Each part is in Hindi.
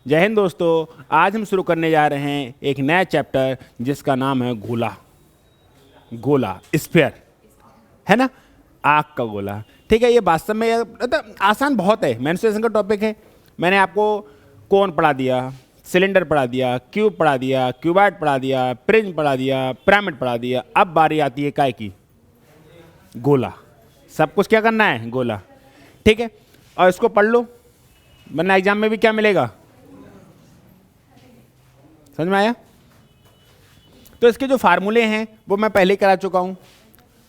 जय हिंद दोस्तों। आज हम शुरू करने जा रहे हैं एक नया चैप्टर जिसका नाम है गोला। गोला स्फीयर है ना, आग का गोला। ठीक है, ये वास्तव में मतलब आसान बहुत है, मेंस्ट्रुएशन का टॉपिक है। मैंने आपको कोन पढ़ा दिया, सिलेंडर पढ़ा दिया, क्यूब पढ़ा दिया, क्यूबॉइड पढ़ा दिया, प्रिज्म पढ़ा दिया, पिरामिड पढ़ा दिया। अब बारी आती है काय की, गोला। सब कुछ क्या करना है, गोला। ठीक है, और इसको पढ़ लो, वरना एग्जाम में भी क्या मिलेगा, समझ में आया। तो इसके जो फार्मूले हैं वो मैं पहले करा चुका हूं।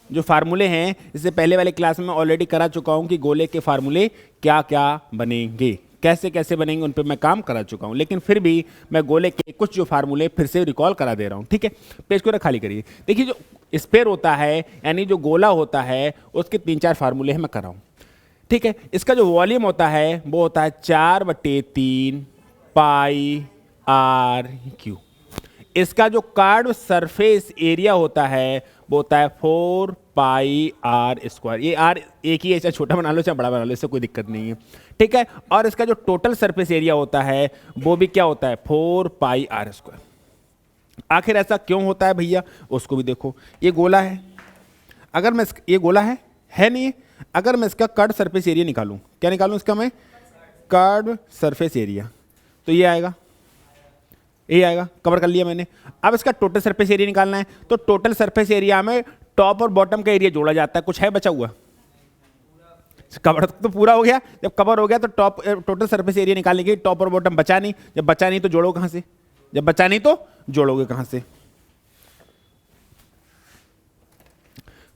जो फार्मूले हैं इससे पहले वाले क्लास में ऑलरेडी करा चुका हूं कि गोले के फार्मूले क्या क्या बनेंगे, कैसे कैसे बनेंगे, उन पे मैं काम करा चुका हूं। लेकिन फिर भी मैं गोले के कुछ जो फार्मूले फिर से रिकॉल करा दे रहा हूं। ठीक है, पेज को खाली करिए। देखिए, जो स्फीयर होता है यानी जो गोला होता है उसके 3-4 फार्मूले हैं, मैं कराऊँ। ठीक है, इसका जो वॉल्यूम होता है वो होता है 4/3 पाई आर क्यू। इसका जो कर्व सरफेस एरिया होता है वो होता है 4 पाई आर स्क्वायर। ये आर एक ही है, चाहे छोटा बना लो चाहे बड़ा बना लो, इससे कोई दिक्कत नहीं है। ठीक है, और इसका जो टोटल सरफेस एरिया होता है वो भी क्या होता है, 4 पाई आर स्क्वायर। आखिर ऐसा क्यों होता है भैया, उसको भी देखो। ये गोला है, अगर मैं ये गोला है नहीं है, अगर मैं इसका कर्व सरफेस एरिया निकालूं, क्या निकालूं इसका मैं, कर्व सरफेस एरिया, तो ये आएगा, ये आएगा, कवर कर लिया मैंने। अब इसका टोटल सरफेस एरिया निकालना है, तो टोटल सरफेस एरिया में टॉप और बॉटम का एरिया जोड़ा जाता है। कुछ है बचा हुआ, कवर तो पूरा हो गया। जब कवर हो गया तो टोटल सरफेस एरिया निकालने के टॉप और बॉटम बचा नहीं। जब बचा नहीं तो जोड़ो कहां से, जब बचा नहीं तो जोड़ोगे कहां से।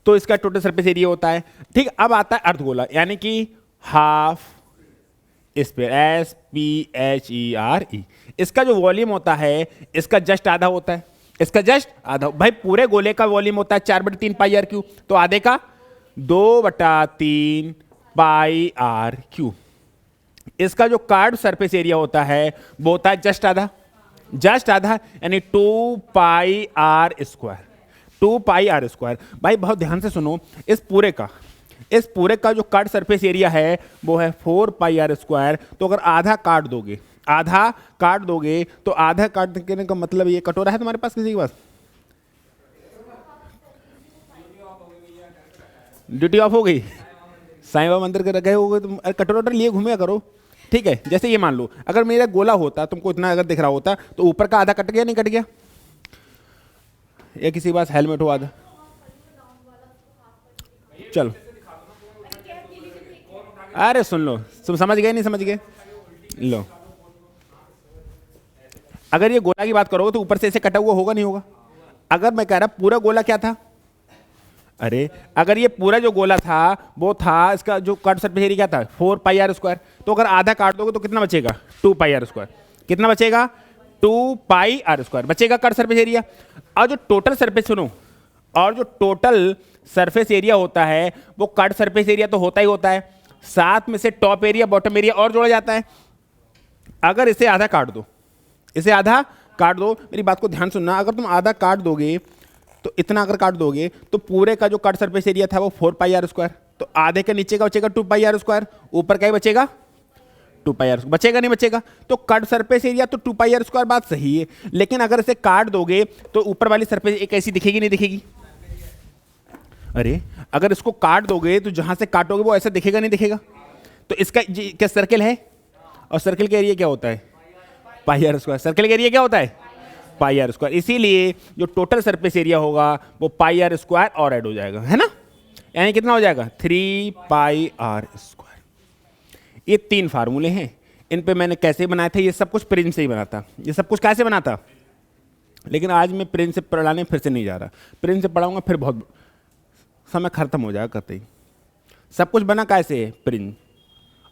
तो इसका टोटल सरफेस एरिया होता है। ठीक, अब आता है अर्धगोला यानी कि हाफ स्फीयर, SPHERE। इसका जो वॉल्यूम होता है इसका जस्ट आधा होता है, इसका जस्ट आधा। भाई पूरे गोले का वॉल्यूम होता है 4/3 पाई आर क्यू, तो आधे का 2/3 पाई आर क्यू। इसका जो कर्व सरफेस एरिया होता है वो होता है जस्ट आधा, जस्ट आधा यानी 2 pi r square, 2 pi r square. भाई बहुत ध्यान से सुनो, इस पूरे का जो कर्व सरफेस एरिया है वो है 4 पाई आर स्क्वायर। तो अगर आधा काट दोगे, आधा काट दोगे तो आधा काट देने का मतलब, ये कटोरा है तुम्हारे पास किसी के पास, ड्यूटी ऑफ हो गई, साईं बाबा मंदिर के गए हो गए, तुम कटोरा लिए घूमे करो। ठीक है, जैसे ये मान लो अगर मेरा गोला होता, तुमको इतना अगर दिख रहा होता, तो ऊपर का आधा कट गया नहीं कट गया, या किसी के पास हेलमेट हो आधा, चलो अरे सुन लो, तुम समझ गए नहीं समझ गए, लो। अगर ये गोला की बात करोगे तो ऊपर से ऐसे कटा हुआ होगा नहीं होगा। अगर मैं कह रहा पूरा गोला क्या था, अरे अगर ये पूरा जो गोला था वो था, इसका जो कर्व सरफेस एरिया क्या था 4 पाई आर स्क्वायर। तो अगर आधा काट दोगे तो कितना बचेगा, 2 पाई आर स्क्वायर। कितना बचेगा, 2 पाई आर स्क्वायर बचेगा कर्व सरफेस एरिया। और जो टोटल सरफेस, सुनो, और जो टोटल सरफेस एरिया होता है वो कर्व सरफेस एरिया तो होता ही होता है, साथ में से टॉप एरिया बॉटम एरिया और जोड़ा जाता है। अगर इसे आधा काट दो, इसे आधा काट दो, मेरी बात को ध्यान सुनना, अगर तुम आधा काट दोगे तो इतना अगर काट दोगे तो पूरे का जो कर्व सरफेस एरिया था वो 4 पाई आर स्क्वायर। तो आधे के नीचे का बचेगा 2 पाई आर स्क्वायर, ऊपर का ही बचेगा 2 पाई आर, बचेगा नहीं बचेगा। तो कर्व सरफेस एरिया तो 2 पाई आर स्क्वायर, बात सही है। लेकिन अगर इसे काट दोगे तो ऊपर वाली सरफेस एक ऐसी दिखेगी नहीं दिखेगी, अरे अगर इसको काट दोगे तो जहां से काटोगे वो ऐसा दिखेगा नहीं दिखेगा। तो इसका क्या सर्कल है, और सर्कल का एरिया क्या होता है, पाई आर स्क्वायर। सर्कल का एरिया क्या होता है, पाई आर स्क्वायर। इसीलिए जो टोटल सरफेस एरिया होगा वो पाई आर स्क्वायर और ऐड हो जाएगा, है ना, यानी कितना हो जाएगा 3 पाई आर स्क्वायर। ये 3 फार्मूले हैं, इन पे मैंने कैसे बनाया था, ये सब कुछ प्रिंस से ही बना था, ये सब कुछ कैसे बना था। लेकिन आज मैं प्रिंस से पढ़ाने फिर से नहीं जा रहा, प्रिंस से पढ़ाऊंगा फिर बहुत समय खत्म हो जाएगा करते ही। सब कुछ बना कैसे है, प्रिंस,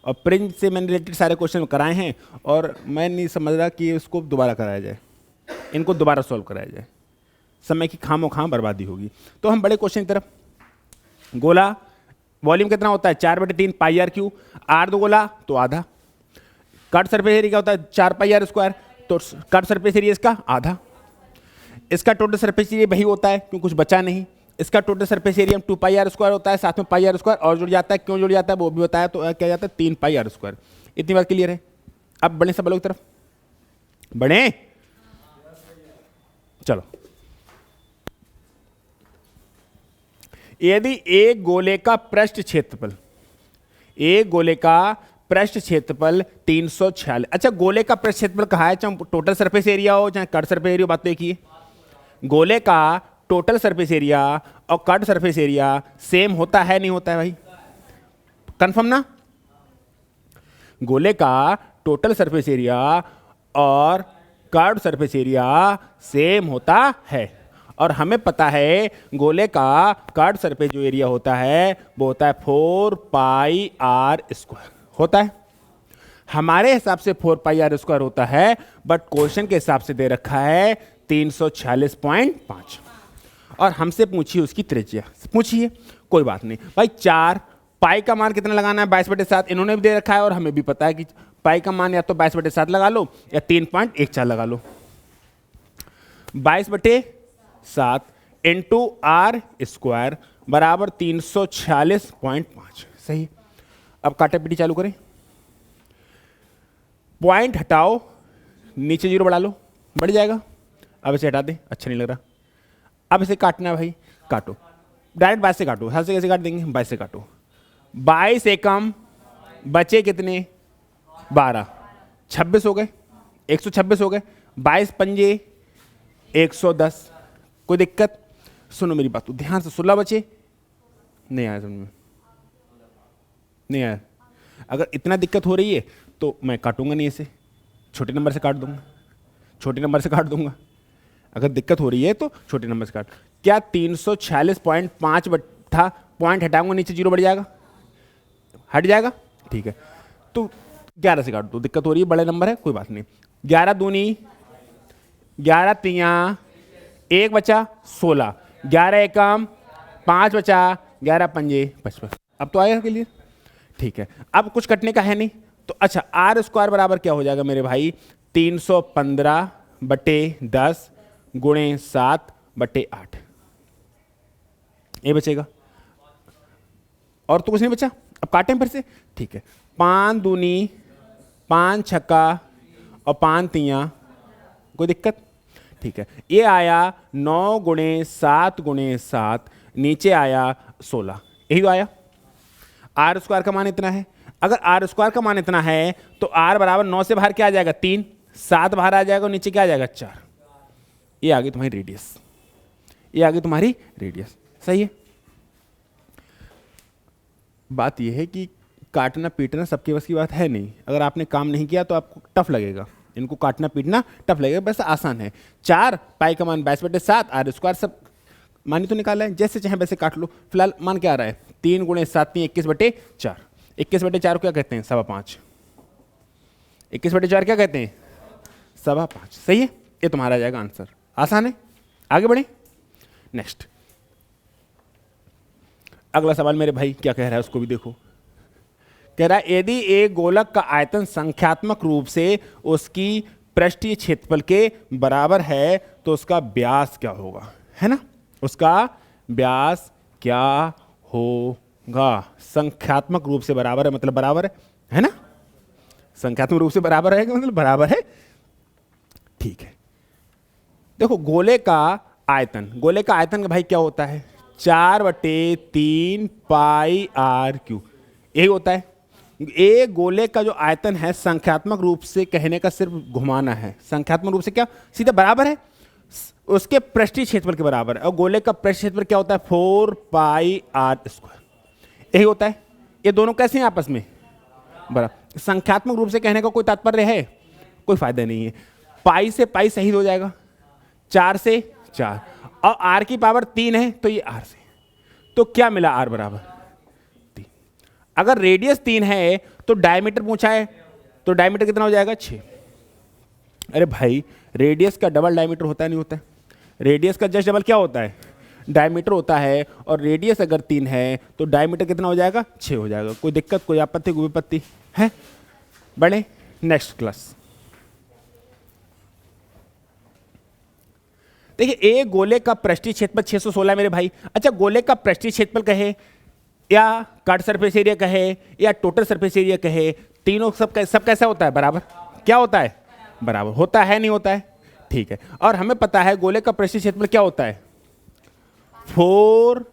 और प्रिंस से मैंने रिलेटेड सारे क्वेश्चन कराए हैं, और मैं नहीं समझ रहा कि इसको दोबारा कराया जाए, इनको दोबारा सॉल्व कराया जाए, समय की खामोखाम बर्बादी होगी। तो हम बड़े क्वेश्चन की तरफ, गोला वॉल्यूम कितना होता है 4/3 पाई आर क्यू, आर दो गोला तो आधा। कर्व सरफेस एरिया क्या होता है 4 पाई आर स्क्वायर, तो कर्व सरफेस एरिया इसका आधा। इसका टोटल सरफेस एरिया वही होता है क्यों कुछ बचा नहीं। इसका total surface area 2 pi r square होता है, साथ में पाई आर स्क्वायर और जुड़ जाता है, क्यों जुड़ जाता है वो भी बताया, तो क्या जाता है 3 पाई आर स्क्वायर। इतनी बात क्लियर है। अब बड़े सब लोग की तरफ, बने? चलो, यदि एक गोले का पृष्ठ क्षेत्रफल, एक गोले का पृष्ठ क्षेत्रफल 346, अच्छा गोले का पृष्ठ क्षेत्रफल कहा है, चाहे टोटल सरफेस एरिया हो चाहे कट सरफेस एरिया, बात तो एक ही है। गोले का टोटल सरफेस एरिया और कट सरफेस एरिया सेम होता है नहीं होता है भाई? कंफर्म ना? गोले का टोटल सरफेस एरिया और कर्व्ड सरफेस एरिया सेम होता है, और हमें पता है गोले का कर्व्ड सरफेस जो एरिया होता है वो होता है 4 पाई आर स्क्वायर होता है। हमारे हिसाब से 4 पाई आर स्क्वायर होता है, बट क्वेश्चन के हिसाब से दे रखा है 346.5, और हमसे पूछिए उसकी त्रिज्या, पूछिए कोई बात नहीं भाई। 4 पाई का मान कितना लगाना है? 22/7 इन्होंने भी दे रखा है, और हमें भी पता है कि पाई का मान या तो 22/7 लगा लो या 3.14 लगा लो। 22/7 इंटू आर स्क्वायर बराबर 346.5, सही। अब काटे पीटी चालू करें, पॉइंट हटाओ, नीचे 0 बढ़ा लो, बढ़ जाएगा। अब इसे हटा दे, अच्छा नहीं लग रहा। अब इसे काटना है भाई, काटो डायरेक्ट 22 से काटो, हाथ से कैसे काट देंगे? 22 से काटो। 22 एकम बचे कितने? 12, 26 हो गए, 126 हो गए। 22 पंजे 110, कोई दिक्कत? सुनो मेरी बात, ध्यान से। 16 बचे, नहीं आया समझ में? नहीं आया? अगर इतना दिक्कत हो रही है तो मैं काटूंगा नहीं, इसे छोटे नंबर से काट दूंगा, छोटे नंबर से काट दूंगा। अगर दिक्कत हो रही है तो छोटे नंबर से काट। क्या 346.5 था? पॉइंट हटाऊंगा, नीचे 0 बढ़ जाएगा, हट जाएगा, ठीक है। तो 11 से काट दो, दिक्कत हो रही है, बड़े नंबर है, कोई बात नहीं। 11 दूनी 11 तिया 1 बचा 16, 11 एकम 5 बचा, 11 पंजे 55। अब तो आएगा क्लियर, ठीक है। अब कुछ कटने का है नहीं तो अच्छा, आर स्क्वायर बराबर क्या हो जाएगा मेरे भाई? 315/10 गुणे 7/8, ये बचेगा, और तो कुछ नहीं बचा। अब काटें फिर से, ठीक है। 5 दूनी 5 छक्का और 5 तिया, कोई दिक्कत? ठीक है। ये आया 9 गुणे 7 गुणे 7, नीचे आया 16, यही तो आया। आर स्क्वायर का मान इतना है। अगर आर स्क्वायर का मान इतना है तो आर बराबर 9 से बाहर क्या आ जाएगा? 3, 7 बाहर आ जाएगा और नीचे क्या आ जाएगा? 4। ये आ गई तुम्हारी रेडियस, ये आ गई तुम्हारी रेडियस, सही है। बात यह है कि काटना पीटना सबके बस की बात है नहीं। अगर आपने काम नहीं किया तो आपको टफ लगेगा, इनको काटना पीटना टफ लगेगा, बस आसान है। 4 पाई का मान 22/7, आर स्क्वायर सब मानी तो निकाला है, जैसे चाहे वैसे काट लो। फिलहाल मान क्या आ रहा है? 3 गुणे 7 3 21/4, 21/4 क्या कहते हैं? 5.25। 21/4 क्या कहते हैं? 5.25, सही है। ये तुम्हारा आ जाएगा आंसर, आसान है। आगे बढ़े, नेक्स्ट अगला सवाल मेरे भाई क्या कह रहा है उसको भी देखो। कह रहा है यदि एक गोलक का आयतन संख्यात्मक रूप से उसकी पृष्ठीय क्षेत्रफल के बराबर है तो उसका व्यास क्या होगा, है ना? उसका व्यास क्या होगा? संख्यात्मक रूप से बराबर है मतलब बराबर है ना? संख्यात्मक रूप से बराबर है मतलब बराबर है, ठीक है। देखो गोले का आयतन, गोले का आयतन का भाई क्या होता है? 4/3 पाई आर क्यू, यही होता है। एक गोले का जो आयतन है संख्यात्मक रूप से कहने का सिर्फ घुमाना है, संख्यात्मक रूप से क्या सीधा बराबर है उसके पृष्ठीय क्षेत्रफल के बराबर है। और गोले का पृष्ठ क्षेत्रफल क्या होता है? 4 पाई आर स्क्वायर, यही होता है। ये दोनों कैसे हैं आपस में? बराबर। संख्यात्मक रूप से कहने का कोई तात्पर्य है? कोई फायदा नहीं है। पाई से पाई शहीद हो जाएगा, 4 से 4, और आर की पावर 3 है तो ये आर से, तो क्या मिला? आर बराबर 3। अगर रेडियस 3 है तो डायमीटर पूछा है, तो डायमीटर कितना हो जाएगा? 6। अरे भाई रेडियस का डबल डायमीटर होता है नहीं होता है? रेडियस का जस्ट डबल क्या होता है? डायमीटर होता है। और रेडियस अगर 3 है तो डायमीटर कितना हो जाएगा? 6 हो जाएगा। कोई दिक्कत, कोई आपत्ति, कोई विपत्ति है? बढ़े नेक्स्ट क्लास। देखिए एक गोले का पृष्ठीय क्षेत्रफल 616 है मेरे भाई। अच्छा गोले का पृष्ठीय क्षेत्रफल कहे या कट सरफेस एरिया कहे या टोटल सरफेस एरिया कहे, तीनों सब कैसा होता है? बराबर। क्या होता है? बराबर होता है नहीं होता है, ठीक है। और हमें पता है गोले का पृष्ठीय क्षेत्रफल क्या होता है, 4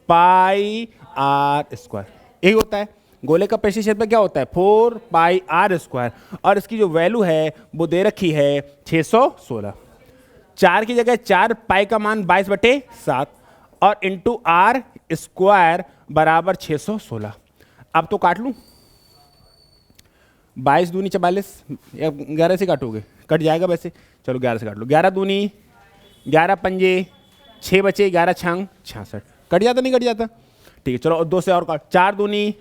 पाई आर स्क्वायर, यही होता है। गोले का पृष्ठीय क्षेत्रफल क्या होता है, 4 पाई आर स्क्वायर, और इसकी जो वैल्यू है वो दे रखी है 616। 4 की जगह 4, पाई का मान 22/7 और इंटू आर स्क्वायर बराबर 616। अब तो काट लूं, 22 दूनी 44, या 11 से काटोगे, कट जाएगा वैसे, चलो 11 से काट लो। 11 दूनी 11 पंजे 6 बचे, 11 छंग 66, कट जाता नहीं कट जाता, ठीक है। चलो और 2 से और काट, 4 दूनी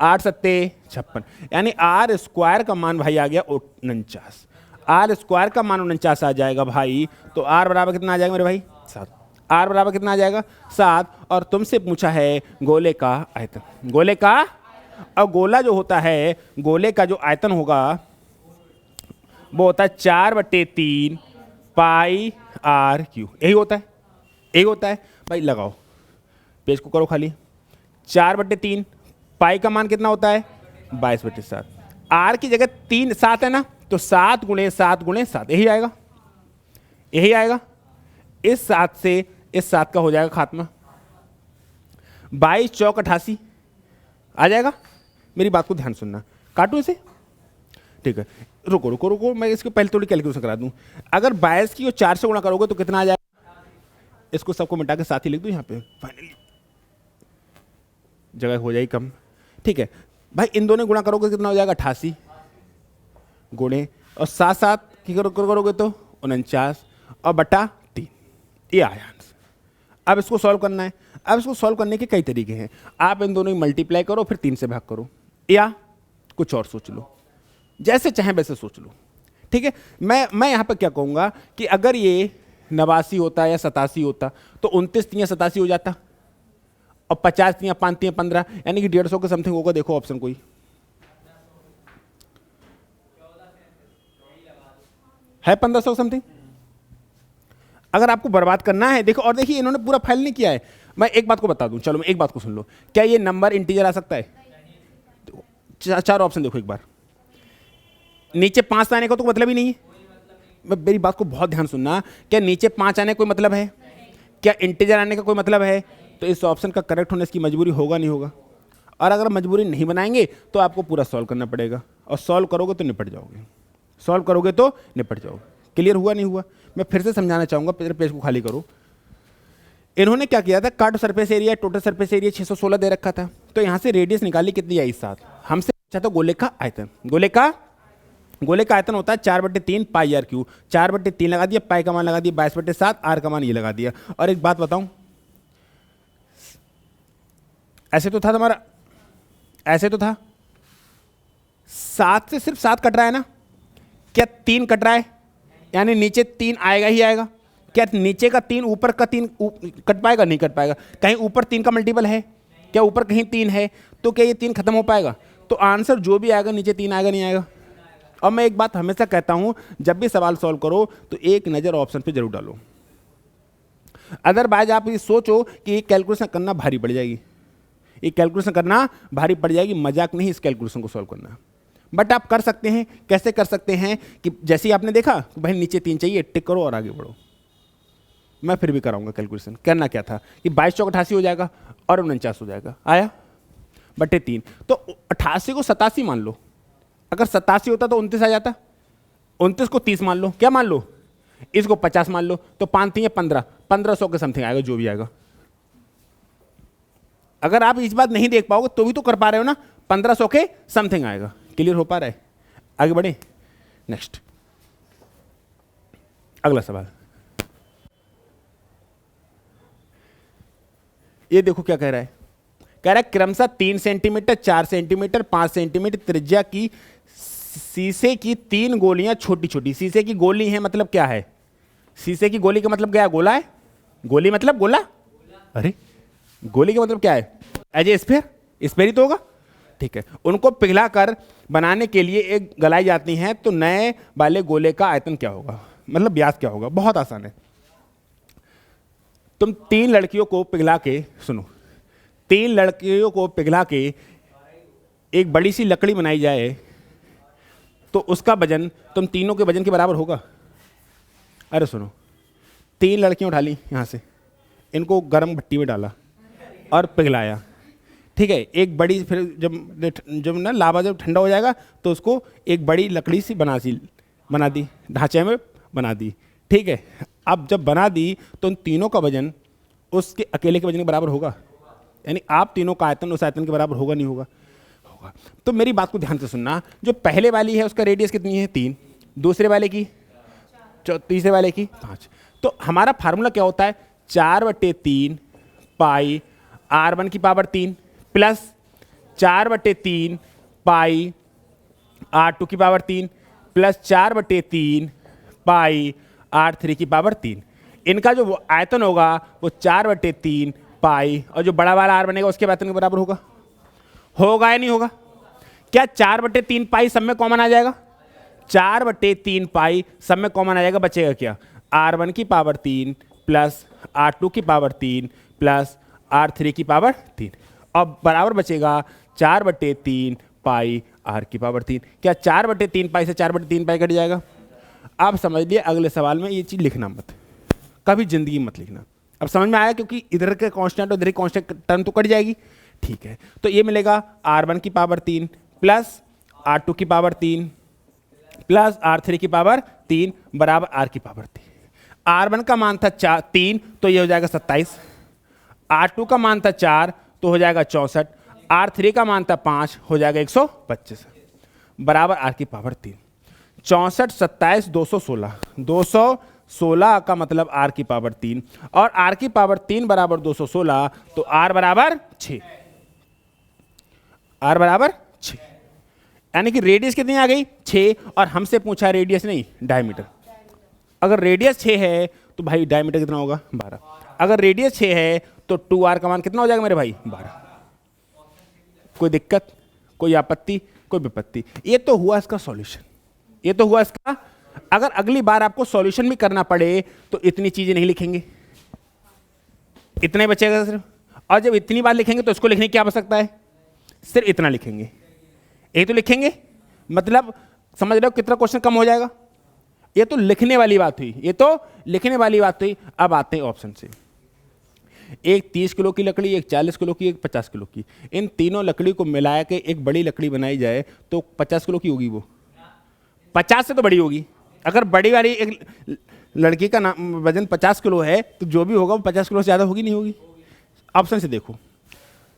8 सत्ते 56, यानी आर स्क्वायर का मान भाई आ गया 49। आर स्क्वायर का मान 49 आ जाएगा भाई, तो आर बराबर कितना आ जाएगा मेरे भाई, 7। आर बराबर कितना आ जाएगा, 7। और तुमसे पूछा है गोले का आयतन, गोले का, और गोला जो होता है, गोले का जो आयतन होगा वो होता है 4/3 पाई आर क्यू, यही होता है, यही होता है भाई। लगाओ पेज को, करो खाली। 4/3 पाई का मान कितना होता है, 22/7। आर की जगह 3 7 है ना, तो 7 × 7 × 7 यही आएगा, यही आएगा। इस 7 से इस 7 का हो जाएगा खात्मा, 22 चौक 88 आ जाएगा। मेरी बात को ध्यान सुनना, काटू इसे, ठीक है। रुको रुको रुको, मैं इसको पहले थोड़ी कैलकुलेशन करा दूं। अगर 22 की 4 से गुणा करोगे तो कितना आ जाएगा, इसको सबको मिटा के साथ ही लिख दूं यहाँ पे, फाइनली जगह हो जाएगी कम, ठीक है भाई। इन दोनों गुणा करोगे कितना हो जाएगा, 88 गुणे, और 7 की करोगे तो 49 और बटा 3, ये आया आंसर। अब इसको सॉल्व करना है। अब इसको सॉल्व करने के कई तरीके हैं, आप इन दोनों की मल्टीप्लाई करो फिर 3 से भाग करो, या कुछ और सोच लो, जैसे चाहे वैसे सोच लो, ठीक है। मैं यहाँ पर क्या कहूँगा कि अगर ये 89 होता या 87 होता तो 29 3 87 हो जाता, और 50 3 5 3 15, यानी कि 150 के समथिंग होगा। देखो ऑप्शन कोई है 1500 समथिंग। अगर आपको बर्बाद करना है, देखो, और देखिए इन्होंने पूरा फाइल नहीं किया है। मैं एक बात को बता दूं, चलो मैं एक बात को सुन लो, क्या ये नंबर इंटीजर आ सकता है, 4 ऑप्शन देखो एक बार। नीचे 5 आने का तो मतलब ही नहीं है, मैं मेरी बात को बहुत ध्यान सुनना, क्या नीचे 5 आने का कोई मतलब है, क्या इंटीजर आने का कोई मतलब है, तो इस ऑप्शन का करेक्ट होने की मजबूरी होगा नहीं होगा। और अगर मजबूरी नहीं बनाएंगे तो आपको पूरा सॉल्व करना पड़ेगा, और सॉल्व करोगे तो निपट जाओगे, सॉल्व करोगे तो निपट जाओगे। क्लियर हुआ नहीं हुआ, मैं फिर से समझाना चाहूंगा, पेज को खाली करो। इन्होंने क्या किया था, काट surface area, total surface area 616 दे रखा था, तो यहां से रेडियस निकाली कितनी आई, 7। हमसे पूछा था गोले का आयतन, गोले का आयतन होता है 4/3 पाई आर क्यू। 4/3 लगा दिया, पाई का मान लगा दिया 22/7, आर का मान ये लगा दिया। और एक बात बताऊं, ऐसे तो था तुम्हारा, ऐसे तो था 7 से सिर्फ 7 कट रहा है ना, क्या 3 कट रहा है, यानी नीचे 3 आएगा ही आएगा। क्या नीचे का 3 ऊपर का 3 कट पाएगा, नहीं कट पाएगा। कहीं ऊपर 3 का मल्टीपल है, क्या ऊपर कहीं 3 है, तो क्या ये 3 खत्म हो पाएगा, तो आंसर जो भी आएगा नीचे 3 आएगा नहीं आएगा। और मैं एक बात हमेशा कहता हूं, जब भी सवाल सॉल्व करो तो एक नज़र ऑप्शन पे जरूर डालो, अदरवाइज आप ये सोचो कि ये कैलकुलेशन करना भारी पड़ जाएगी, ये कैलकुलेशन करना भारी पड़ जाएगी, मजाक नहीं इस कैलकुलेशन को सॉल्व करना। बट आप कर सकते हैं, कैसे कर सकते हैं कि जैसे ही आपने देखा भाई नीचे 3 चाहिए, टिक करो और आगे बढ़ो। मैं फिर भी कराऊंगा कैलकुलेशन। करना क्या था कि 22 चौक 88 हो जाएगा और 49 हो जाएगा, आया बटे 3, तो 88 को 87 मान लो, अगर 87 होता तो 29 आ जाता, 29 को 30 मान लो, क्या मान लो, इसको 50 मान लो, तो 5 3 15, 1500 के समथिंग आएगा जो भी आएगा। अगर आप इस बात नहीं देख पाओगे तो भी तो कर पा रहे हो ना, 1500 के समथिंग आएगा। क्लियर हो पा रहा है, आगे बढ़े। नेक्स्ट अगला सवाल, ये देखो क्या कह रहा है, कह रहा है क्रमशः 3 सेंटीमीटर 4 सेंटीमीटर 5 सेंटीमीटर त्रिज्या की शीशे की 3 गोलियां छोटी छोटी, शीशे की गोली है मतलब क्या है, शीशे की गोली का मतलब क्या है, गोला है, गोली मतलब गोला, अरे गोली का मतलब क्या है, एज ए स्फीयर, स्फीयर ही तो होगा, ठीक है। उनको पिघलाकर बनाने के लिए एक गलाई जाती हैं, तो नए वाले गोले का आयतन क्या होगा, मतलब व्यास क्या होगा। बहुत आसान है, तुम 3 लड़कियों को पिघला के, सुनो, 3 लड़कियों को पिघला के एक बड़ी सी लकड़ी बनाई जाए तो उसका वजन तुम तीनों के वजन के बराबर होगा। अरे सुनो, 3 लड़कियां उठा ली यहाँ से, इनको गर्म भट्टी में डाला और पिघलाया, ठीक है। एक बड़ी, फिर जब ना लावा जब ठंडा हो जाएगा तो उसको एक बड़ी लकड़ी सी बना दी, ढांचे में बना दी, ठीक है। अब जब बना दी तो उन तीनों का वजन उसके अकेले के वजन के बराबर होगा, यानी आप तीनों का आयतन उस आयतन के बराबर होगा नहीं होगा? होगा। तो मेरी बात को ध्यान से सुनना, जो पहले वाली है उसका रेडियस कितनी है? 3, दूसरे वाले की, तीसरे वाले की 5। तो हमारा फार्मूला क्या होता है? 4/3 पाई r1 की पावर 3 प्लस 4/3 पाई r2 की पावर 3 प्लस 4/3 पाई r3 की पावर 3। इनका जो आयतन होगा वो 4/3 पाई, और जो बड़ा वाला r बनेगा उसके आयतन के बराबर होगा। होगा या नहीं होगा? क्या 4/3 पाई सब में कॉमन आ जाएगा? 4/3 पाई सब में कॉमन आ जाएगा, बचेगा क्या? r1 की पावर 3 प्लस r2 की पावर 3 प्लस r3 की पावर 3, और बराबर बचेगा 4/3 पाई r की पावर 3। क्या 4/3 पाई से 4/3 पाई कट जाएगा? आप समझ लिए, अगले सवाल में ये चीज़ लिखना मत, कभी जिंदगी मत लिखना। अब समझ में आया? क्योंकि इधर के कांस्टेंट और इधर की कांस्टेंट टर्म तो कट जाएगी, ठीक है। तो ये मिलेगा r1 की पावर 3 प्लस r2 की पावर 3 प्लस r3 की पावर 3 बराबर r की पावर 3। r1 का मान था 3, तो ये हो जाएगा 27। r2 का मान था 4, तो हो जाएगा 64। r3 का मान था 5, हो जाएगा 125 बराबर r की पावर 3। 64, 27, 216, 216 का मतलब r की पावर 3, और r की पावर 3 बराबर 216, तो r बराबर 6। r बराबर 6, यानी कि रेडियस कितनी आ गई? 6। और हमसे पूछा रेडियस नहीं, डायमीटर। अगर रेडियस 6 है तो भाई डायमीटर कितना होगा? 12। अगर रेडियस 6 है तो 2r का मान कितना हो जाएगा मेरे भाई? 12। कोई दिक्कत, कोई आपत्ति, कोई विपत्ति? ये तो हुआ इसका सॉल्यूशन, ये तो हुआ इसका। अगर अगली बार आपको सॉल्यूशन भी करना पड़े तो इतनी चीजें नहीं लिखेंगे, इतना ही बचेगा सिर्फ। और जब इतनी बार लिखेंगे तो इसको लिखने की क्या आवश्यकता है? सिर्फ इतना लिखेंगे, यही तो लिखेंगे। मतलब समझ रहे हो कितना क्वेश्चन कम हो जाएगा? ये तो लिखने वाली बात हुई, ये तो लिखने वाली बात हुई। अब आते हैं ऑप्शन से। एक 30 किलो की लकड़ी, एक 40 किलो की, एक 50 किलो की। इन तीनों लकड़ी को मिला के एक बड़ी लकड़ी बनाई जाए तो 50 किलो की होगी वो? 50 से तो बड़ी होगी। अगर बड़ी वाली एक लड़की का वजन 50 किलो है तो जो भी होगा वो 50 किलो से ज़्यादा होगी नहीं होगी? ऑप्शन से देखो,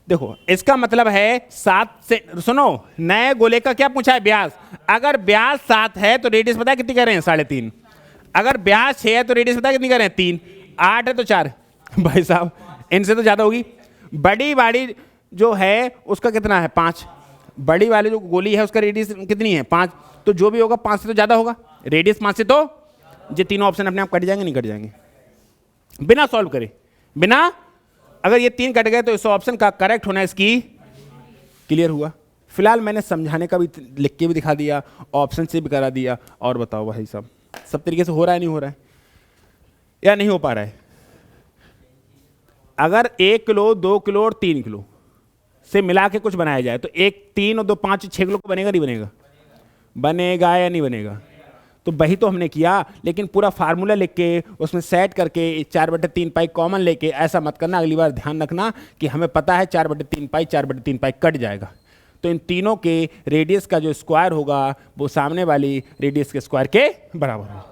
देखो इसका मतलब है 7 से, सुनो, नए गोले का क्या पूछा है? व्यास। अगर व्यास 7 है तो रेडियस पता है कितनी कर रहे हैं? 3.5। अगर व्यास 6 है तो रेडियस पता है कितनी कर रहे हैं? 3। 8 है तो 4। भाई साहब इनसे तो ज़्यादा होगी। बड़ी वाली जो है उसका कितना है? 5। बड़ी वाली जो गोली है उसका रेडियस कितनी है? 5। तो जो भी होगा 5 से तो ज़्यादा होगा। रेडियस 5 से, तो ये तीनों ऑप्शन अपने आप कट जाएंगे, नहीं कट जाएंगे? बिना सॉल्व करे, बिना, अगर ये 3 कट गए तो इस ऑप्शन का करेक्ट होना इसकी क्लियर हुआ। फिलहाल मैंने समझाने का भी लिख के भी दिखा दिया, ऑप्शन से भी करा दिया। और बताओ भाई साहब, सब तरीके से हो रहा है, नहीं हो रहा है, या नहीं हो पा रहा है? अगर 1 किलो, 2 किलो और 3 किलो से मिला के कुछ बनाया जाए तो 1, 3 और 2, 5, 6 किलो को बनेगा नहीं बनेगा? बनेगा या नहीं बनेगा? तो वही तो हमने किया, लेकिन पूरा फार्मूला लिख के उसमें सेट करके 4/3 पाई कॉमन लेके ऐसा मत करना। अगली बार ध्यान रखना कि हमें पता है 4/3 पाई, 4/3 पाई कट जाएगा, तो इन तीनों के रेडियस का जो स्क्वायर होगा वो सामने वाली रेडियस के स्क्वायर के बराबर होगा।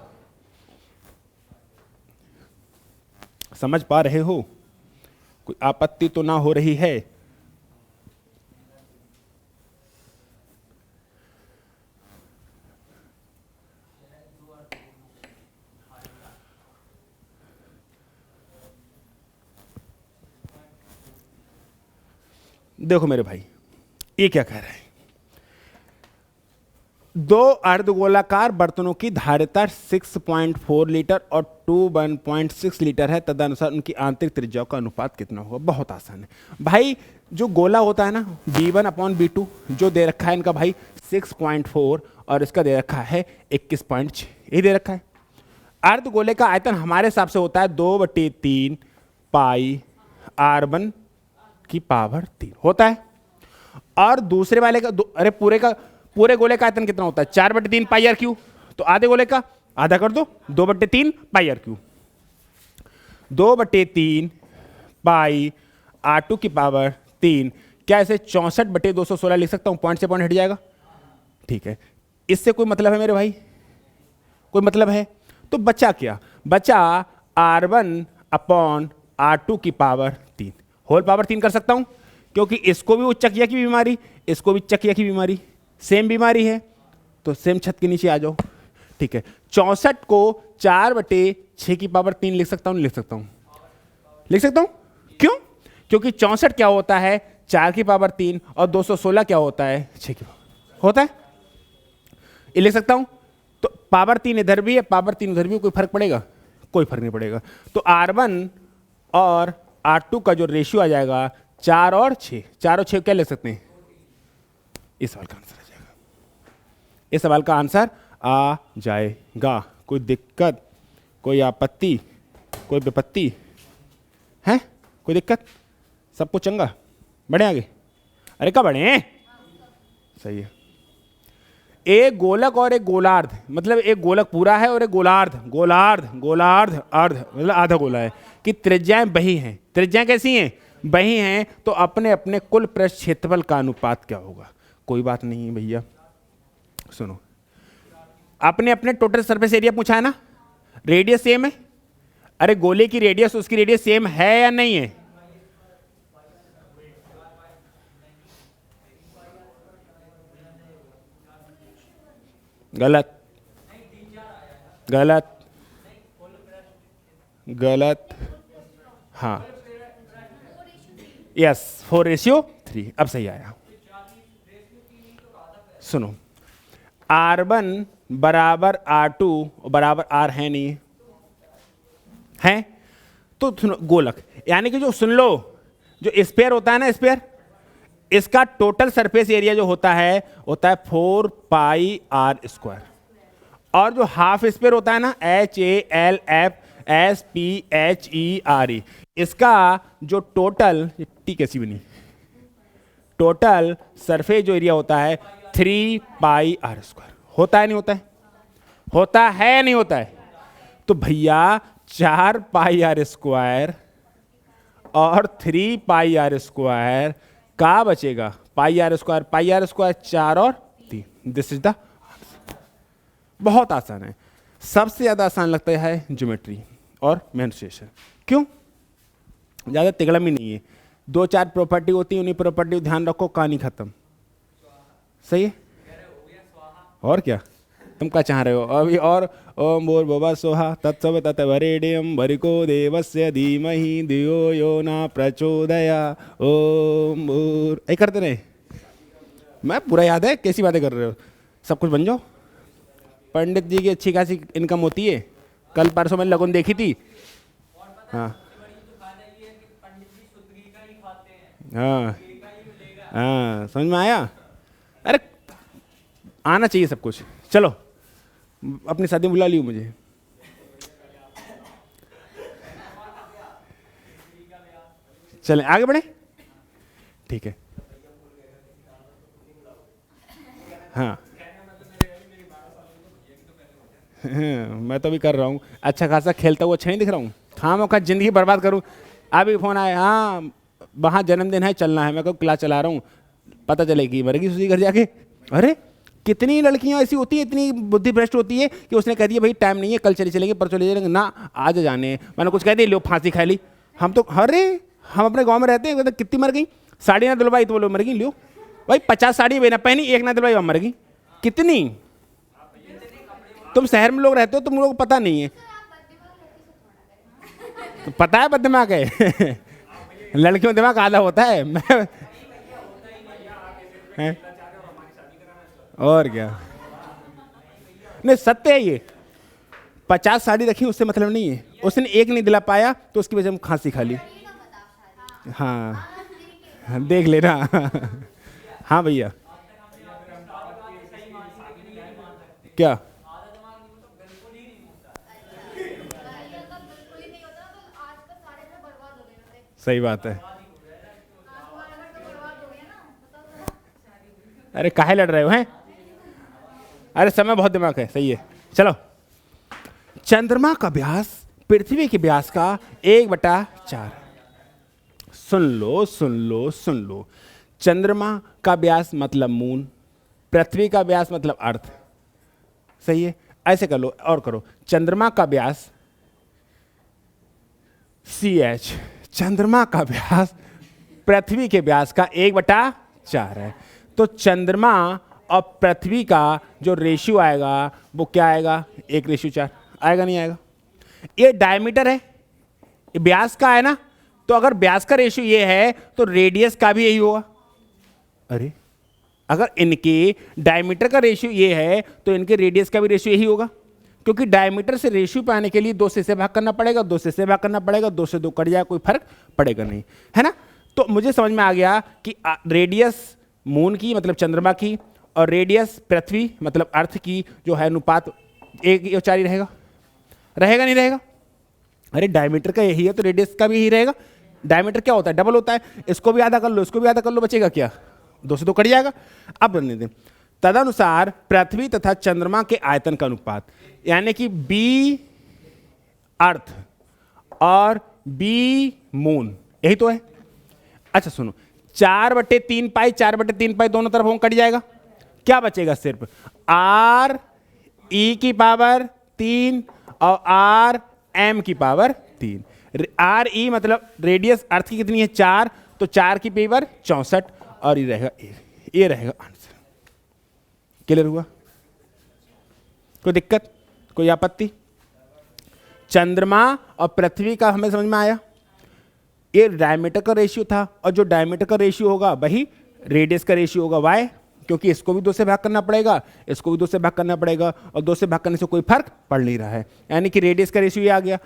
समझ पा रहे हो? कोई आपत्ति तो ना हो रही है? देखो मेरे भाई, ये क्या कह रहा है? 2 अर्धगोलाकार बर्तनों की धारिता 6.4 लीटर और 1.6 लीटर है, तदनुसार उनकी आंतरिक त्रिज्याओं का अनुपात कितना होगा? बहुत आसान है भाई। जो गोला होता है ना, V1/V2 जो दे रखा है इनका भाई 6.4 और इसका दे रखा है 21.6, यही दे रखा है। अर्धगोले का आयतन हमारे हिसाब से होता है 2/3 पाई r1 की पावर 3 होता है। और दूसरे वाले का अरे पूरे गोले का आयतन कितना होता है? 4/3 पाई आर क्यू। तो आधे गोले का आधा कर दो, 2/3 पाई आर क्यू। 2/3 पाई R2 की पावर 3। क्या इसे 64/216 लिख सकता हूं? पॉइंट से पॉइंट हट जाएगा। ठीक है, इससे कोई मतलब है मेरे भाई? कोई मतलब है? तो बचा क्या? बचा R1/R2 की पावर 3 होल पावर 3 कर सकता हूं, क्योंकि इसको भी उच्च चकिया की बीमारी, इसको भी चकिया की बीमारी, सेम बीमारी है, तो सेम छत के नीचे आ जाओ। ठीक है, 64 को 4/6 की पावर 3 लिख सकता हूं? लिख सकता हूं, लिख सकता हूं। क्यों? क्योंकि 64 क्या होता है? 4 की पावर 3, और 216 क्या होता है? 6 की पावर होता है। ये लिख सकता हूं। तो पावर 3 इधर भी है, पावर 3 उधर भी, कोई फर्क पड़ेगा? कोई फर्क नहीं पड़ेगा। तो R1 और R2 का जो रेशियो आ जाएगा 4 और 6, 4 और 6 क्या लिख सकते हैं? इस सवाल का आंसर आ जाएगा, इस सवाल का आंसर आ जाएगा। कोई दिक्कत, कोई आपत्ति, कोई विपत्ति है? कोई दिक्कत? सब कुछ चंगा? बढ़े आगे? अरे कब बढ़े? सही है। एक गोलक और एक गोलार्ध, मतलब एक गोलक पूरा है और एक गोलार्ध, गोलार्ध गोलार्ध अर्ध मतलब आधा गोला है, कि त्रिज्याएं बही हैं। त्रिज्याएं कैसी हैं? बही हैं। तो अपने अपने कुल पृष्ठ क्षेत्रफल का अनुपात क्या होगा? कोई बात नहीं है भैया, सुनो। अपने अपने टोटल सरफेस एरिया पूछा है ना, रेडियस सेम है। अरे गोले की रेडियस, उसकी रेडियस सेम है या नहीं है? गलत, गलत, गलत। हाँ, यस, 4:3। अब सही आया। सुनो, R1 बराबर R2 बराबर R है नहीं है? है? तो सुनो, गोलक यानी कि जो, सुन लो, जो स्फीयर होता है ना, स्फीयर, इसका टोटल सरफेस एरिया जो होता है 4πr²। और जो हाफ स्फीयर होता है ना, HALFSPHERE, इसका जो टोटल, टी कैसी बनी, टोटल सरफेस जो एरिया होता है 3πr²। होता है नहीं होता है? होता है या नहीं होता है? तो भैया 4πr² और 3πr² का बचेगा πr², πr² 4 और 3। This is the answer. बहुत आसान है, सबसे ज्यादा आसान लगता है ज्योमेट्री और मेंस्ट्रुएशन। क्यों? ज्यादा तिगड़म ही नहीं है, 2-4 प्रॉपर्टी होती है, उन्हीं प्रॉपर्टी ध्यान रखो, कहानी खत्म। सही है? और क्या तुम क्या चाह रहे हो अभी? और ओम भूर्भुवः स्वः तत्सवितुर्वरेण्यं भर्गो देवस्य धीमहि धियो यो न प्रचोदयात्। ओम भूर, ऐ करते रहे। मैं पूरा याद है, कैसी बातें कर रहे हो? सब कुछ बन जाओ। पंडित जी की अच्छी खासी इनकम होती है। कल परसों मैंने लगन देखी थी। हाँ हाँ हाँ, समझ में आया? अरे आना चाहिए सब कुछ। चलो, अपनी शादी में बुला लियो मुझे। चलें आगे बढ़े? ठीक है। हाँ मैं तो भी कर रहा हूँ, अच्छा खासा खेलता हुआ अच्छा नहीं दिख रहा हूँ? हाँ, मैं जिंदगी बर्बाद करूँ? अभी फोन आया, हाँ वहाँ जन्मदिन है, चलना है। मैं कहूँ क्लास चला रहा हूँ, पता चलेगी मरेगी उसी घर जाके। अरे कितनी लड़कियां ऐसी होती है, इतनी बुद्धि भ्रष्ट होती है कि उसने कह दिया भाई टाइम नहीं है, कल चले चलेंगे, परसों ले चलेंगे ना, आज जाने। मैंने कुछ कह दिया, लो फांसी खा ली। हम तो, अरे हम अपने गांव में रहते हैं, कितनी मर गई। साड़ी ना दिलवाई तो बोलो मर गई। लो भाई 50 साड़ी बिना पहनी, एक ना दिलवाई, मर गई। कितनी? तुम शहर में लोग रहते हो, तुम लोगों को पता नहीं है। तो पता है बददिमाग है लड़कियों दिमाग आधा होता है। मैं और क्या, नहीं सत्य है ये। 50 साड़ी रखी उससे मतलब नहीं है, उसने एक नहीं दिला पाया तो उसकी वजह से खांसी खा ली। हाँ देख लेना हाँ भैया, क्या? सही बात है। अरे काहे लड़ रहे हो हैं? अरे समय बहुत दिमाग है, सही है। चलो, चंद्रमा का व्यास पृथ्वी के व्यास का 1/4। सुन लो सुन लो सुन लो, चंद्रमा का व्यास मतलब मून, पृथ्वी का व्यास मतलब अर्थ। सही है, ऐसे कर लो और करो। चंद्रमा का व्यास CH, चंद्रमा का व्यास पृथ्वी के व्यास का 1/4 है। तो चंद्रमा और पृथ्वी का जो रेशियो आएगा वो क्या आएगा? 1:4 आएगा, नहीं आएगा? ये डायमीटर है, ये व्यास का है ना, तो अगर व्यास का रेशियो ये है तो रेडियस का भी यही होगा। अरे अगर इनके डायमीटर का रेशियो ये है तो इनके रेडियस का भी रेशियो यही होगा, क्योंकि डायमीटर से रेशियो पे आने के लिए 2 से इसे भाग करना पड़ेगा, 2 से इसे भाग करना पड़ेगा, 2 से 2 कट जाए, कोई फर्क पड़ेगा नहीं, है ना। तो मुझे समझ में आ गया कि रेडियस मून की मतलब चंद्रमा की और रेडियस पृथ्वी मतलब अर्थ की जो है अनुपात 1:4 ही रहेगा। रहेगा नहीं रहेगा? अरे डायमीटर का यही है तो रेडियस का भी यही रहेगा। डायमीटर क्या होता है? डबल होता है। इसको भी आधा कर लो, इसको भी आधा कर लो, बचेगा क्या? 2 से 2 कट जाएगा। अब बनने दें। तदनुसार पृथ्वी तथा चंद्रमा के आयतन का अनुपात, यानी कि बी अर्थ और बी मून, यही तो है। अच्छा सुनो, 4/3 पाई 4/3 पाई दोनों तरफ हों, कट जाएगा। क्या बचेगा? सिर्फ R e की पावर 3 और R m की पावर 3। R e मतलब रेडियस अर्थ की कितनी है? 4, तो 4 की पावर 64 और ये रहेगा 1। ये रहेगा आंसर। क्लियर हुआ? कोई दिक्कत, कोई आपत्ति? चंद्रमा और पृथ्वी का हमें समझ में आया। ये डायमीटर का रेशियो था और जो डायमीटर का रेशियो होगा वही रेडियस का रेशियो होगा। वाई? क्योंकि इसको भी 2 से भाग करना पड़ेगा, इसको भी 2 से भाग करना पड़ेगा, और 2 से भाग करने से कोई फर्क पड़ नहीं रहा है, यानी कि रेडियस का रेशियो ये आ गया।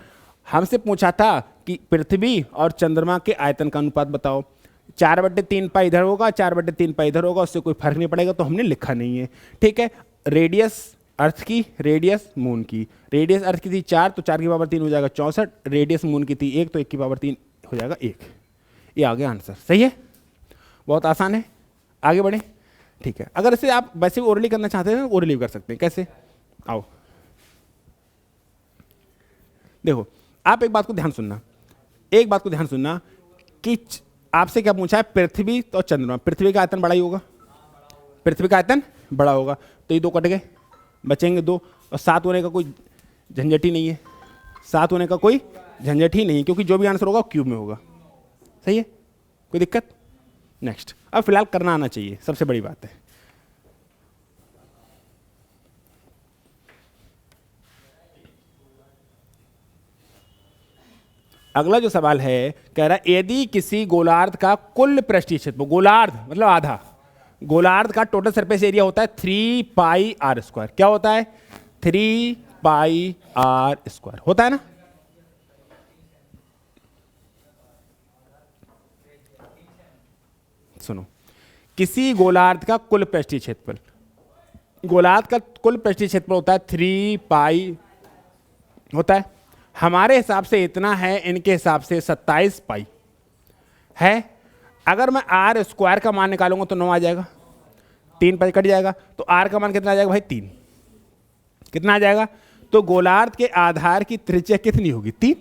हमसे पूछा था कि पृथ्वी और चंद्रमा के आयतन का अनुपात बताओ। 4/3 पाई इधर होगा, 4/3 पाई इधर होगा, उससे कोई फर्क नहीं पड़ेगा, तो हमने लिखा नहीं है। ठीक है, रेडियस अर्थ की, रेडियस मून की। रेडियस अर्थ की थी 4, तो 4 की पावर 3 हो जाएगा 64। रेडियस मून की थी 1, तो 1 की पावर 3 हो जाएगा 1। ये आ गया आंसर। सही है, बहुत आसान है। आगे बढ़े। ठीक है, अगर इसे आप वैसे भी ओरली करना चाहते हैं तो ओरली कर सकते हैं। कैसे? आओ देखो, आप एक बात को ध्यान सुनना, एक बात को ध्यान सुनना कि आपसे क्या पूछा है? पृथ्वी तो चंद्रमा, पृथ्वी का आयतन बड़ा ही होगा, पृथ्वी का आयतन बड़ा होगा, तो ये 2 कट गए, बचेंगे 2, और 7 होने का कोई झंझट ही नहीं है। 7 होने का कोई झंझट ही नहीं है, क्योंकि जो भी आंसर होगा क्यूब में होगा। सही है, कोई दिक्कत? नेक्स्ट। अब फिलहाल करना आना चाहिए, सबसे बड़ी बात है। अगला जो सवाल है, कह रहा है यदि किसी गोलार्ध का कुल पृष्ठीय क्षेत्र, गोलार्ध मतलब आधा, गोलार्ध का टोटल सरफेस एरिया होता है 3πr²। क्या होता है? 3πr² होता है ना। सुनो, किसी गोलार्ध का कुल पृष्ठीय क्षेत्रफल, गोलार्ध का कुल पृष्ठीय क्षेत्रफल होता है 3π होता है। हमारे हिसाब से इतना है, इनके हिसाब से 27π है। अगर मैं r² का मान निकालूंगा तो 9 आ जाएगा, 3π कट जाएगा, तो r का मान कितना आ जाएगा भाई? 3। कितना आ जाएगा? तो गोलार्ध के आधार की त्रिज्या कितनी होगी? 3।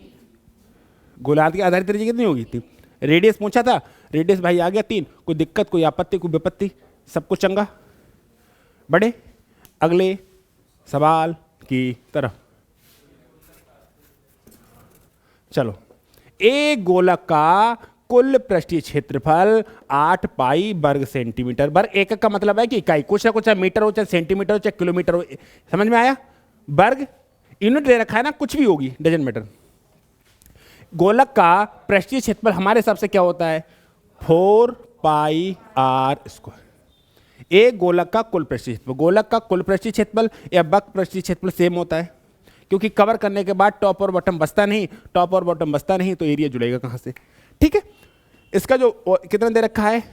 गोलार्ध के आधार की त्रिज्या कितनी होगी? 3। रेडियस पूछा था, रेडियस भाई आ गया 3। कोई दिक्कत, कोई आपत्ति, कोई विपत्ति? सब कुछ चंगा। बढ़े अगले सवाल की तरफ। चलो, एक गोलक का कुल पृष्ठीय क्षेत्रफल 8π वर्ग सेंटीमीटर। वर्ग एकक का मतलब है कि इकाई, कुछ ना कुछ, चाहे मीटर हो, चाहे सेंटीमीटर हो, चाहे किलोमीटर हो। समझ में आया? वर्ग यूनिट दे रखा है ना, कुछ भी होगी, डजंट मैटर। गोलक का पृष्ठीय क्षेत्रफल हमारे हिसाब से क्या होता है? 4πr²। एक गोलक का कुल पृष्ठीय क्षेत्रफल, गोलक का कुल पृष्ठीय क्षेत्रफल या वक्र पृष्ठीय क्षेत्रफल सेम होता है, क्योंकि कवर करने के बाद टॉप और बॉटम बचता नहीं, टॉप और बॉटम बचता नहीं, तो एरिया जुड़ेगा कहां से? ठीक है, इसका जो कितना दे रखा है?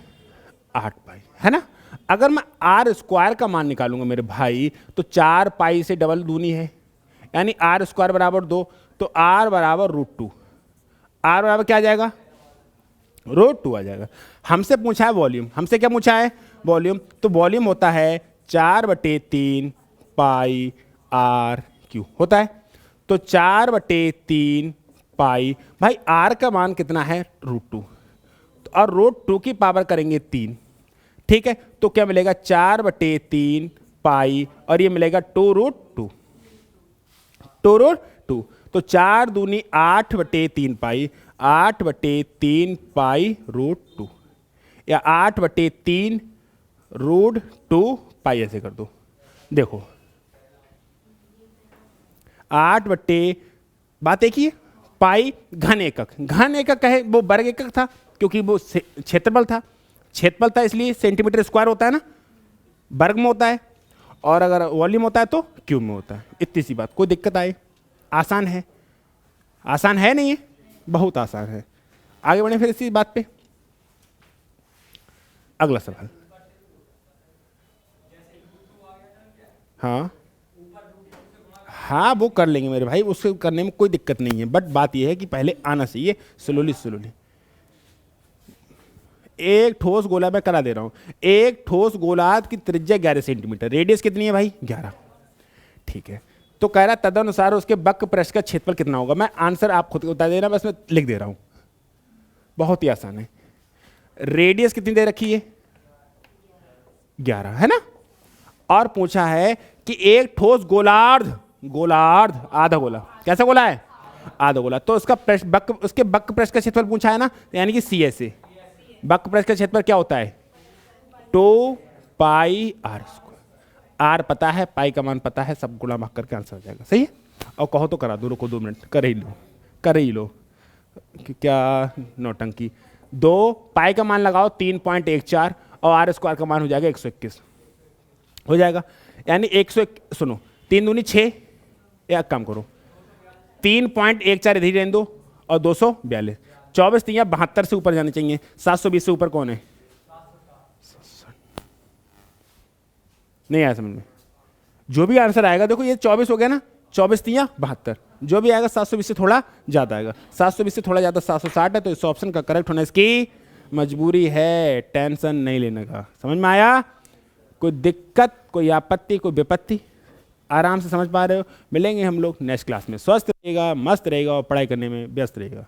8π, है ना। अगर मैं r² का मान निकालूंगा मेरे भाई, तो 4π से डबल दूनी है, यानी r² बराबर 2, तो r बराबर √2। r बराबर क्या आ जाएगा? √2 आ जाएगा। हमसे पूछा है वॉल्यूम, हमसे क्या पूछा है? वॉल्यूम। तो वॉल्यूम होता है 4/3 पाई आर क्यू होता है। तो 4/3 पाई, भाई आर का मान कितना है √2, और √2 की पावर करेंगे 3, ठीक है। तो क्या मिलेगा 4/3 पाई, और ये मिलेगा 2√2, 2√2। तो 4 दूनी 8/3 पाई, 8/3 पाई √2, या 8/3 √2 पाई, ऐसे कर दो। देखो बात एक ही, पाई घन एकक, घन एकक है, वो वर्ग एकक था क्योंकि वो क्षेत्रफल था, क्षेत्रफल था इसलिए सेंटीमीटर स्क्वायर होता है ना, वर्ग में होता है, और अगर वॉल्यूम होता है तो क्यूब में होता है। इतनी सी बात, कोई दिक्कत आए? आसान है? आसान है नहीं है? बहुत आसान है। आगे बढ़े फिर इसी बात पे। अगला सवाल। हाँ हाँ, वो कर लेंगे मेरे भाई, उससे करने में कोई दिक्कत नहीं है, बट बात यह है कि पहले आना चाहिए, स्लोली स्लोली। एक ठोस गोला मैं करा दे रहा हूं, एक ठोस गोलार्ध की त्रिज्या 11 सेंटीमीटर, रेडियस कितनी है भाई 11, ठीक है। तो कह रहा तदनुसार उसके वक्र पृष्ठ का क्षेत्रफल कितना होगा। मैं आंसर आप खुद बता देना, बस मैं लिख दे रहा हूं, बहुत ही आसान है। रेडियस कितनी दे रखी है 11, है ना, और पूछा है कि एक ठोस गोलार्ध, गोलार्ध आधा गोला, कैसा गोला है आधा गोला, तो उसका उसके वक्र पृष्ठ का क्षेत्रफल पूछा है ना, यानी कि सी एस ए, वक्र पृष्ठ का क्षेत्रफल क्या होता है 2 पाई आर स्क्वायर। आर पता है, पाई का मान पता है, सब गुणा भाग करके आंसर आ जाएगा, सही है। और कहो तो करा दो, रुको 2 मिनट, कर ही लो, कर ही लो, क्या नौटंकी। 2 पाई का मान लगाओ 3.14, और आर स्क्वायर का मान हो जाएगा 121, हो जाएगा, यानी 101, सुनो 3 दूनी 6, या काम करो 3.14 इधर रहने दो, और 242, 24 3 72 से ऊपर जाने चाहिए, 720 से ऊपर कौन है, नहीं आया समझ में। जो भी आंसर आएगा, देखो ये 24 हो गया ना, 24 3 72, जो भी आएगा 720 से थोड़ा ज्यादा आएगा, 720 से थोड़ा ज्यादा 760 है, तो इस ऑप्शन का करेक्ट होना इसकी मजबूरी है, टेंशन नहीं लेने का। समझ में आया? कोई दिक्कत, कोई आपत्ति, कोई विपत्ति? आराम से समझ पा रहे हो? मिलेंगे हम लोग नेक्स्ट क्लास में। स्वस्थ रहेगा, मस्त रहेगा और पढ़ाई करने में व्यस्त रहेगा।